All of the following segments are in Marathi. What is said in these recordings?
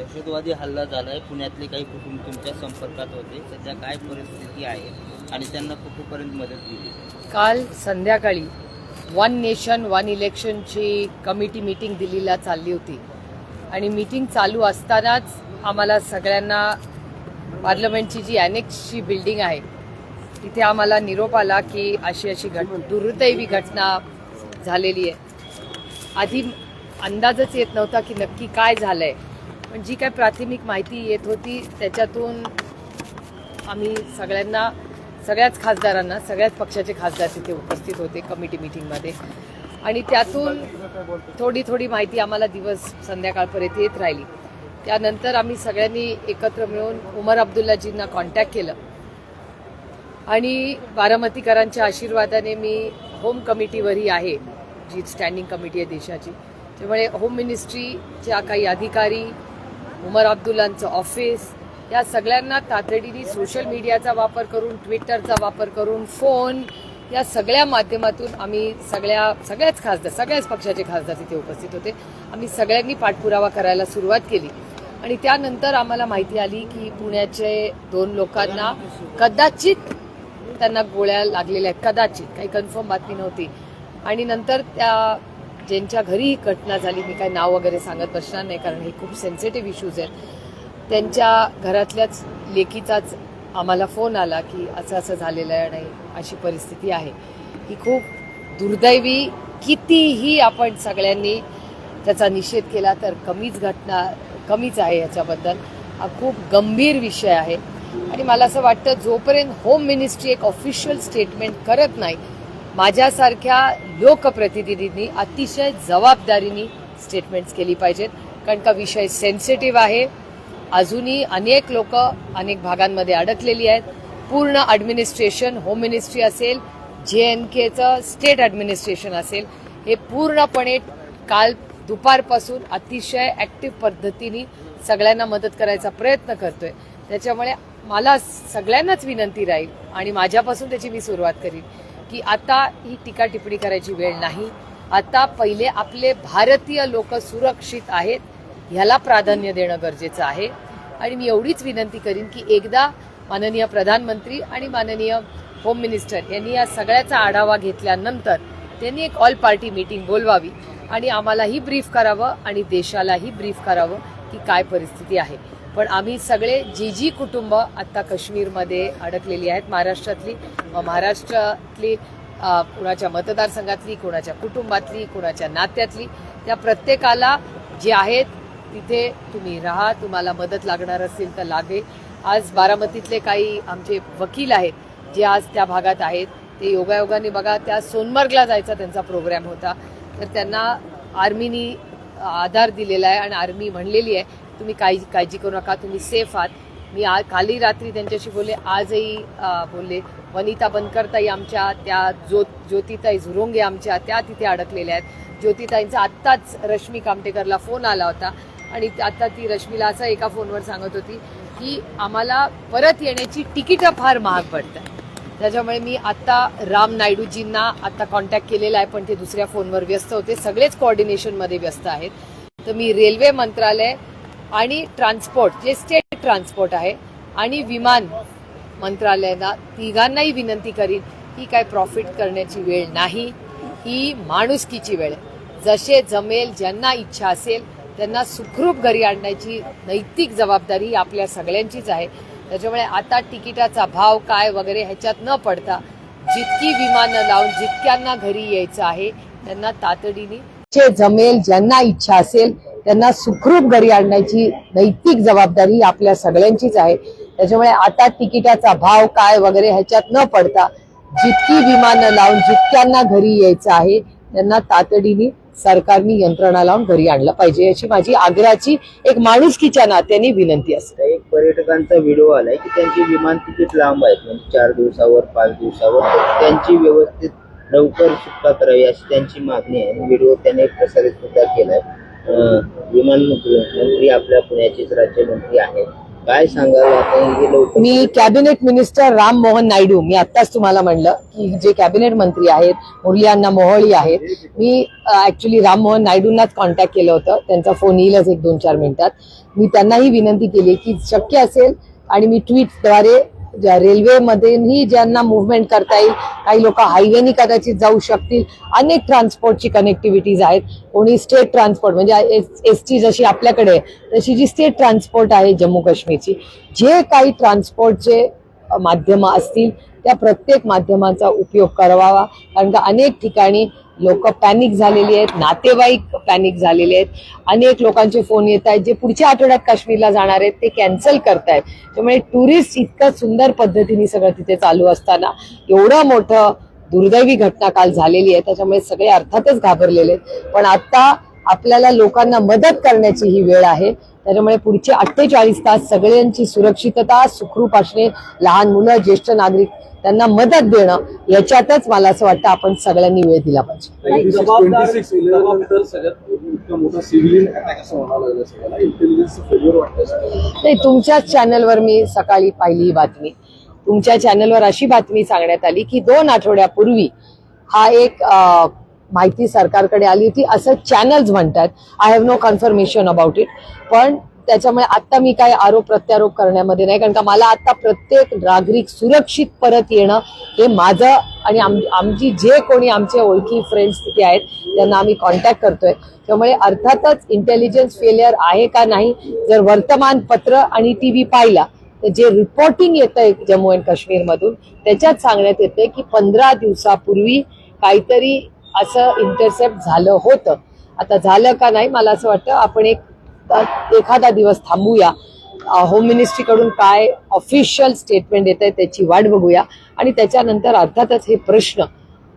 दहशतवादी हल्ला झालाय, पुण्यातले काही कुटुंब तुमच्या संपर्कात होते, सध्या काय परिस्थिती आहे आणि त्यांना कुठेपर्यंत मदत दिली? काल संध्याकाळी वन नेशन वन इलेक्शनची कमिटी मीटिंग दिल्लीला चालली होती आणि मीटिंग चालू असतानाच आम्हाला सगळ्यांना पार्लमेंटची जी अनेक्सची बिल्डिंग आहे तिथे आम्हाला निरोप आला की अशी दुर्दैवी घटना झालेली आहे. आधी अंदाजच येत नव्हता की नक्की काय झालंय, पण जी काय प्राथमिक माहिती येत होती त्याच्यातून आम्ही सगळ्याच खासदारांना, सगळ्याच पक्षाचे खासदार तिथे उपस्थित होते कमिटी मीटिंगमध्ये, आणि त्यातून थोडी माहिती आम्हाला दिवस संध्याकाळपर्यंत येत राहिली. त्यानंतर आम्ही सगळ्यांनी एकत्र मिळून उमर अब्दुल्लाजींना कॉन्टॅक्ट केलं आणि बारामतीकरांच्या आशीर्वादाने मी होम कमिटीवरही आहे, जी स्टँडिंग कमिटी आहे देशाची. त्यामुळे होम मिनिस्ट्रीच्या काही अधिकारी, उमर अब्दुल्लांचं ऑफिस, या सगळ्यांना तातडीने सोशल मीडियाचा वापर करून, ट्विटरचा वापर करून, फोन, या सगळ्या माध्यमातून आम्ही सगळ्याच पक्षाचे खासदार तिथे उपस्थित होते. आम्ही सगळ्यांनी पाठपुरावा करायला सुरुवात केली आणि त्यानंतर आम्हाला माहिती आली की पुण्याचे 2 लोकांना कदाचित त्यांना गोळ्या लागलेल्या आहेत, कदाचित, काही कन्फर्म बातमी नव्हती. आणि नंतर त्या ज्यांच्या घरी ही घटना झाली, मी काही नाव वगैरे सांगत बसणार नाही कारण हे खूप सेन्सिटिव्ह इश्यूज आहेत, त्यांच्या घरातल्याच लेकीचाच आम्हाला फोन आला की असं झालेलं आहे आणि अशी परिस्थिती आहे. ही खूप दुर्दैवी, कितीही आपण सगळ्यांनी त्याचा निषेध केला तर कमीच आहे. याच्याबद्दल हा खूप गंभीर विषय आहे आणि मला असं वाटतं जोपर्यंत होम मिनिस्ट्री एक ऑफिशियल स्टेटमेंट करत नाही, माझ्यासारख्या लोकप्रतिनिधींनी अतिशय जबाबदारीने स्टेटमेंट्स केली पाहिजेत, कारण का विषय सेन्सिटिव्ह आहे. अजूनही अनेक लोक अनेक भागांमध्ये अडकलेली आहेत. पूर्ण ॲडमिनिस्ट्रेशन, होम मिनिस्ट्री असेल, JNKचं स्टेट ॲडमिनिस्ट्रेशन असेल, हे पूर्णपणे काल दुपारपासून अतिशय ॲक्टिव्ह पद्धतीने सगळ्यांना मदत करायचा प्रयत्न करतोय. त्याच्यामुळे मला सगळ्यांनाच विनंती राहील आणि माझ्यापासून त्याची मी सुरुवात करीन की आता ही टीका टिप्पणी करायची वेळ नाही. आता पहिले आपले भारतीय लोक सुरक्षित आहेत ह्याला प्राधान्य देणं गरजेचं आहे. आणि मी एवढीच विनंती करीन की एकदा माननीय प्रधानमंत्री आणि माननीय होम मिनिस्टर यांनी या सगळ्याचा आढावा घेतल्यानंतर त्यांनी एक ऑल पार्टी मीटिंग बोलवावी आणि आम्हालाही ब्रीफ करावं आणि देशालाही ब्रीफ करावं की काय परिस्थिती आहे. पण आम्ही सगळे जी कुटुंब आत्ता काश्मीरमध्ये अडकलेली आहेत, महाराष्ट्रातली कुणाच्या मतदारसंघातली, कुणाच्या कुटुंबातली, कुणाच्या नात्यातली, त्या प्रत्येकाला जे आहेत तिथे तुम्ही राहा, तुम्हाला मदत लागणार असेल तर लागेल. आज बारामतीतले काही आमचे वकील आहेत जे आज त्या भागात आहेत, ते योगायोगाने बघा त्या सोनमर्गला जायचा त्यांचा प्रोग्राम होता, तर त्यांना आर्मीनी आधार दिलेला आहे आणि आर्मी म्हणलेली आहे तुम्ही काळजी करू नका, तुम्ही सेफ आहात. मी काली रात्री त्यांच्याशी बोलले, आजही बोलले. वनिता बनकरताई आमच्या, त्या ज्योतिताई झुरोंगे आमच्या, त्या तिथे अडकलेल्या आहेत. ज्योतिताईंचा आत्ताच रश्मी कामटेकरला फोन आला होता आणि आता ती रश्मीला असं एका फोनवर सांगत होती की आम्हाला परत येण्याची तिकीटं फार महाग पडतात. त्याच्यामुळे मी आत्ता राम नायडूजींना आत्ता कॉन्टॅक्ट केलेला आहे, पण ते दुसऱ्या फोनवर व्यस्त होते, सगळेच कोऑर्डिनेशनमध्ये व्यस्त आहेत. तर मी रेल्वे मंत्रालय आणि ट्रान्सपोर्ट, जे स्टेट ट्रान्सपोर्ट आहे, आणि विमान मंत्रालयाला तिघांनाही विनंती करीन ही काय प्रॉफिट करण्याची वेळ नाही, ही माणुसकीची वेळ आहे. जसे जमेल, ज्यांना इच्छा असेल त्यांना सुखरूप घरी आणण्याची नैतिक जबाबदारी ही आपल्या सगळ्यांचीच आहे. त्याच्यामुळे आता तिकिटाचा भाव काय वगैरे ह्याच्यात न पडता जितकी विमानं लावून जितक्यांना घरी यायचं आहे त्यांना तातडीने, जे जमेल, ज्यांना इच्छा असेल त्यांना सुखरूप घरी आणण्याची नैतिक जबाबदारी आपल्या सगळ्यांचीच आहे. त्याच्यामुळे आता तिकिटाचा भाव काय वगैरे ह्याच्यात न पडता जितकी विमानं लावून जितक्यांना घरी यायचं आहे त्यांना तातडीने सरकारने यंत्रणा लावून घरी आणलं पाहिजे, अशी माझी आग्रहाची एक माणुसकीच्या नात्याने विनंती असते. एक पर्यटकांचा व्हिडिओ आलाय की त्यांची विमान तिकीट लांब आहेत, म्हणजे 4 दिवसावर 5 दिवसावर, त्यांची व्यवस्थित लवकर सुटका करावी अशी त्यांची मागणी आहे. व्हिडिओ त्याने प्रसारित सुद्धा केलाय. विमान मंत्री आपल्या पुण्याचेच राज्यमंत्री आहेत, काय सांगाल आता हे लवकर? मी कॅबिनेट मिनिस्टर राम मोहन नायडू, मी आत्ताच तुम्हाला म्हणलं की जे कॅबिनेट मंत्री आहेत मुरली अण्णा मोहोळी आहेत, मी ऍक्च्युली राम मोहन नायडूंनाच कॉन्टॅक्ट केलं होतं. त्यांचा फोन येईलच 1-2-4 मिनिटात. मी त्यांनाही विनंती केली की शक्य असेल आणि मी ट्विटद्वारे रेल्वेमध्येही ज्यांना मुव्हमेंट करता येईल, काही लोक हायवेनी कदाचित जाऊ शकतील, अनेक ट्रान्सपोर्टची कनेक्टिव्हिटीज आहेत. कोणी स्टेट ट्रान्सपोर्ट म्हणजे एसटी जशी आपल्याकडे आहे तशी जी स्टेट ट्रान्सपोर्ट आहे जम्मू काश्मीरची, जे काही ट्रान्सपोर्टचे माध्यम असतील त्या प्रत्येक माध्यमाचा उपयोग करावा. कारण का अनेक ठिकाणी लोक पॅनिक झालेली आहेत, नातेवाईक पॅनिक झालेले आहेत. अनेक लोकांचे फोन येत आहेत जे पुढच्या आठवड्यात काश्मीरला जाणार आहेत ते कॅन्सल करतायत. त्यामुळे टुरिस्ट इतकं सुंदर पद्धतीने सगळं तिथे चालू असताना एवढं मोठं दुर्दैवी घटना काल झालेली आहे. त्याच्यामुळे सगळे अर्थातच घाबरलेले आहेत. पण आता आपल्याला लोकांना मदत करण्याची ही वेळ आहे. त्याच्यामुळे पुढचे 48 तास सगळ्यांची सुरक्षितता सुखरूप असणे, लहान मुलं, ज्येष्ठ नागरिक त्यांना मदत देणं, याच्यातच मला असं वाटतं आपण सगळ्यांनी वेळ दिला पाहिजे. नाही, तुमच्याच चॅनलवर मी सकाळी पाहिली ही बातमी. तुमच्या चॅनलवर अशी बातमी सांगण्यात आली की 2 आठवड्यापूर्वी हा एक माहिती सरकारकडे आली होती असं चॅनल्स म्हणतात. I have no confirmation about it. पण त्याच्यामुळे आता मी काय आरोप प्रत्यारोप करण्यामध्ये नाही, कारण का मला आता प्रत्येक नागरिक सुरक्षित परत येणं हे माझं आणि आमची जे कोणी आमचे ओळखी फ्रेंड्स तिथे आहेत त्यांना आम्ही कॉन्टॅक्ट करतोय. त्यामुळे अर्थातच इंटेलिजन्स फेलियर आहे का नाही, जर वर्तमानपत्र आणि TV पाहिला तर जे रिपोर्टिंग येतंय जम्मू अँड काश्मीर मधून त्याच्यात सांगण्यात येते की 15 दिवसापूर्वी काहीतरी असं इंटरसेप्ट झालं होतं. आता झालं का नाही मला असं वाटतं आपण एखादा दिवस थांबूया, होम मिनिस्ट्रीकडून काय ऑफिशियल स्टेटमेंट येत आहे त्याची वाट बघूया आणि त्याच्यानंतर अर्थातच हे प्रश्न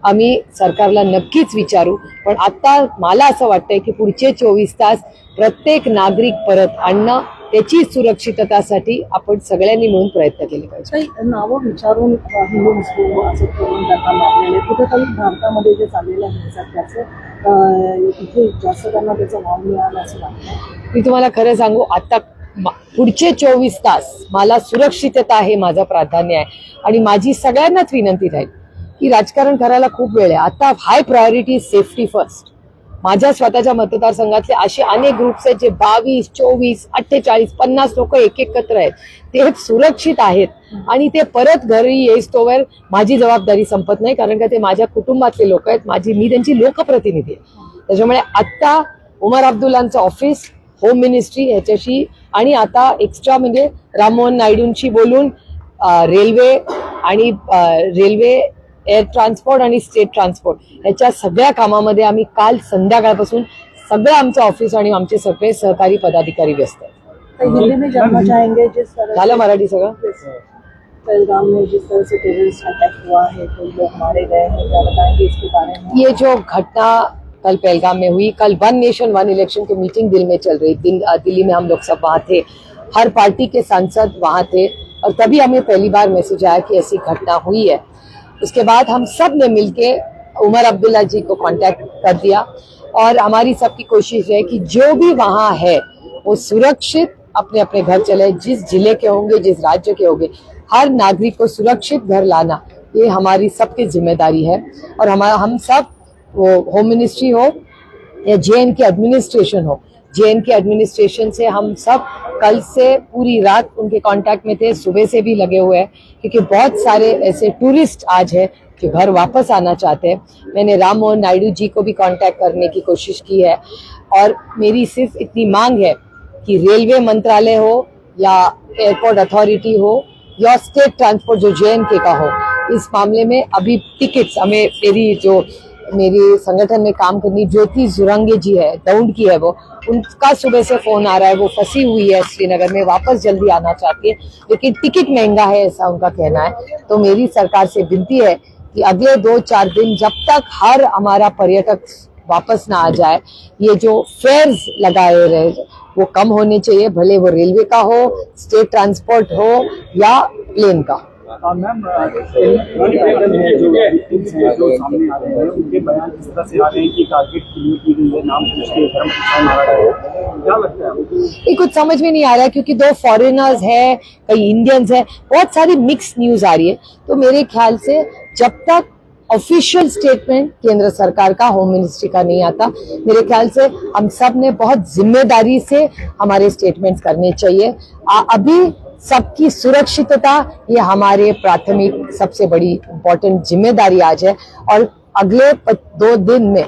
आम्ही सरकारला नक्कीच विचारू. पण आता मला असं वाटतंय की पुढचे 24 तास प्रत्येक नागरिक परत आणणं, त्याची सुरक्षिततासाठी आपण सगळ्यांनी मिळून प्रयत्न केले पाहिजे. काही नावं विचारून हिंदू मुस्लिम असं करून त्यांना मारलेले कुठेतरी भारतामध्ये जे चाललेलं आहे त्याचं इथे जास्त त्यांना त्याचा वाव मिळाला असं वाटतं. मी तुम्हाला खरं सांगू, आता पुढचे 24 तास मला सुरक्षितता हे माझं प्राधान्य आहे आणि माझी सगळ्यांनाच विनंती राहील की राजकारण करायला खूप वेळ आहे. आता हाय प्रायोरिटी सेफ्टी फर्स्ट. माझ्या स्वतःच्या मतदारसंघातले असे अनेक ग्रुप्स आहेत जे 22, 24, 48, 50 लोक एकत्र आहेत. ते सुरक्षित आहेत आणि ते परत घरी येईस्तोवर माझी जबाबदारी संपत नाही, कारण का ते माझ्या कुटुंबातले लोक आहेत. मी त्यांची लोकप्रतिनिधी आहे. त्याच्यामुळे आता उमर अब्दुल्लांचं ऑफिस, होम मिनिस्ट्री ह्याच्याशी आणि आता एक्स्ट्रा म्हणजे राममोहन नायडूंशी बोलून रेल्वे एअर ट्रान्सपोर्ट आणि स्टेट ट्रान्सपोर्ट ह्याच्या सगळ्या कामामध्ये आम्ही काल संध्याकाळपासून सगळं आमचं ऑफिस आणि आमचे सगळे सहकारी पदाधिकारी व्यस्त आहेत. हिंदी में जानना चाहेंगे जिस तरह झालं मराठी सगळं. पहलगाम में जिस तरह से टेररिस्ट अटैक हुआ है, कई लोग मारे गए हैं, क्या बताएंगे इसके बारे में? ये जो घटना कल पहलगाम में हुई, कल 1 नेशन 1 इलेक्शन की मीटिंग दिल्ली में चल रही, दिल्ली में हम लोग सब वहाँ थे, हर पार्टी के सांसद वहाँ थे और तभी हमें पहली बार मैसेज आया कि ऐसी घटना हुई है. उसके बाद हम सब ने मिलके उमर अब्दुल्ला जी को कांटेक्ट कर दिया और हमारी सबकी कोशिश है कि जो भी वहाँ है वो सुरक्षित अपने अपने घर चले. जिस जिले के होंगे, जिस राज्य के होंगे, हर नागरिक को सुरक्षित घर लाना ये हमारी सबकी जिम्मेदारी है. और हम सब, वो होम मिनिस्ट्री हो या JNK एडमिनिस्ट्रेशन हो, JNK एडमिनिस्ट्रेशन से हम सब कल से पूरी रात उनके कांटेक्ट में थे, सुबह से भी लगे हुए हैं क्योंकि बहुत सारे ऐसे टूरिस्ट आज हैं जो घर वापस आना चाहते हैं. मैंने राम मोहन नायडू जी को भी कांटेक्ट करने की कोशिश की है और मेरी सिर्फ इतनी मांग है कि रेलवे मंत्रालय हो या एयरपोर्ट अथॉरिटी हो या स्टेट ट्रांसपोर्ट जो JNK का हो, इस मामले में अभी टिकट्स हमें मेरी संगठन में काम करनी ज्योति जुरंगे जी है, दौंड की है, वो उनका सुबह से फोन आ रहा है. वो फंसी हुई है श्रीनगर में, वापस जल्दी आना चाहती है लेकिन टिकट महंगा है ऐसा उनका कहना है. तो मेरी सरकार से विनती है कि अगले 2-4 दिन जब तक हर हमारा पर्यटक वापस ना आ जाए, ये जो फेयर्स लगाए रहे वो कम होने चाहिए, भले वो रेलवे का हो, स्टेट ट्रांसपोर्ट हो या प्लेन का. मैम पैटर्न है जो victims हैं जो सामने आ रहे हैं उनके बयान इस तरह से आ रहे हैं कि टारगेट किलिंग की गई है, नाम पूछ के धर्म पूछा मारा गया है, क्या लगता है आपको? ये कुछ समझ में नहीं आ रहा है क्योंकि 2 फॉरेनर्स है, कई इंडियंस है, बहुत सारी मिक्स न्यूज आ रही है। तो मेरे ख्याल से जब तक ऑफिशियल स्टेटमेंट केंद्र सरकार का, होम मिनिस्ट्री का नहीं आता, मेरे ख्याल से हम सब ने बहुत जिम्मेदारी से हमारे स्टेटमेंट्स करने चाहिए। अभी सबकी सुरक्षितता ये हमारे प्राथमिक सबसे बड़ी इम्पोर्टेंट जिम्मेदारी आज है। और अगले 2 दिन में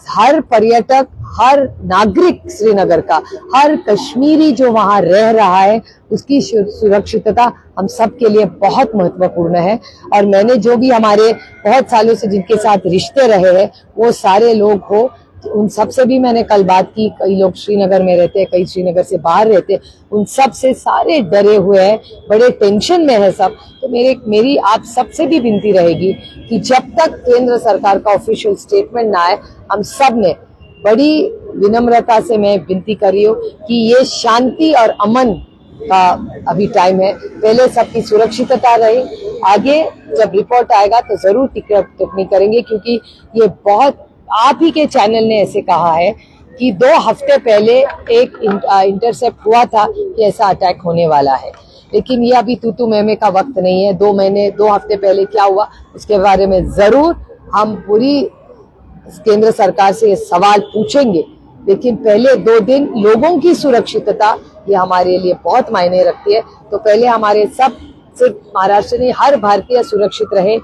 हर पर्यटक, हर नागरिक श्रीनगर का, हर कश्मीरी जो वहां रह रहा है, उसकी सुरक्षितता हम सब के लिए बहुत महत्वपूर्ण है। और मैंने जो भी हमारे बहुत सालों से जिनके साथ रिश्ते रहे हैं, वो सारे लोग हो, उन सब से भी मैंने कल बात की। कई लोग श्रीनगर में रहते हैं, कई श्रीनगर से बाहर रहते हैं, उन सब से सारे डरे हुए हैं, बड़े टेंशन में है सब। तो मेरी आप सबसे भी विनती रहेगी कि जब तक केंद्र सरकार का ऑफिशियल स्टेटमेंट ना आए, हम सब ने बड़ी विनम्रता से मैं विनती कर रही हूँ कि ये शांति और अमन का अभी टाइम है। पहले सबकी सुरक्षितता रहे, आगे जब रिपोर्ट आएगा तो जरूर टिप्पणी करेंगे, क्योंकि ये बहुत, आप ही के चैनल ने ऐसे कहा है कि 2 हफ्ते पहले एक इंटरसेप्ट हुआ था कि ऐसा अटैक होने वाला है। लेकिन ये अभी तू मैं का वक्त नहीं है। 2 हफ्ते पहले क्या हुआ उसके बारे में जरूर हम पूरी केंद्र सरकार से सवाल पूछेंगे। लेकिन पहले 2 दिन लोगों की सुरक्षितता ये हमारे लिए बहुत मायने रखती है। तो पहले हमारे सब, सिर्फ महाराष्ट्र नहीं, हर भारतीय सुरक्षित रहे,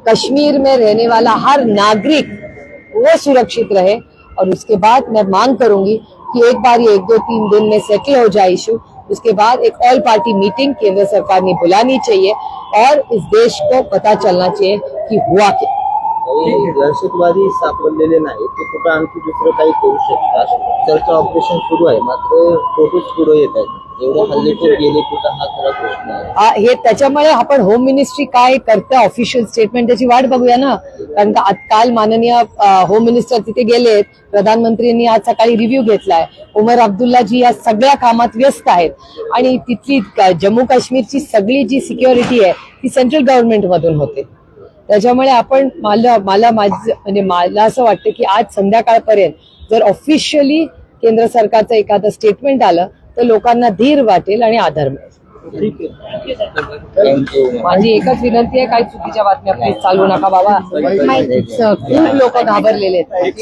कश्मीर में रहने वाला हर नागरिक वो सुरक्षित रहे। और उसके बाद मैं मांग करूंगी कि एक बार ये 1-2-3 दिन में सेटल हो जाए इशू, उसके बाद एक ऑल पार्टी मीटिंग केंद्र सरकार ने बुलानी चाहिए और इस देश को पता चलना चाहिए कि हुआ क्या। दहशतवादी सापडलेले नाही, ते कुठं आणखी दुसरं काही करू शकतात. सर्च ऑपरेशन सुरू आहे, मात्र फोटोज पुढे येत आहेत. एवढे हल्ले तर गेले कुठं, हा खरा प्रश्न आहे. हे त्याच्यामुळे आपण होम मिनिस्ट्री काय करते ऑफिशियल स्टेटमेंट त्याची वाट बघूया ना. कारण का काल माननीय होम मिनिस्टर तिथे गेलेत, प्रधानमंत्र्यांनी आज सकाळी रिव्ह्यू घेतलाय. उमर अब्दुल्लाजी या सगळ्या कामात व्यस्त आहेत आणि तिथली जम्मू काश्मीरची सगळी जी सिक्युरिटी आहे ती सेंट्रल गव्हर्नमेंट मधून होते. त्याच्यामुळे आपण मला असं वाटतं की आज संध्याकाळपर्यंत जर ऑफिशियली केंद्र सरकारचं एखादं स्टेटमेंट आलं तर लोकांना धीर वाटेल आणि आधार मिळेल. माझी एकच विनंती आहे, काही चुकीच्या बातम्या प्लीज चालू नका बाबा. खूप लोक घाबरलेले आहेत.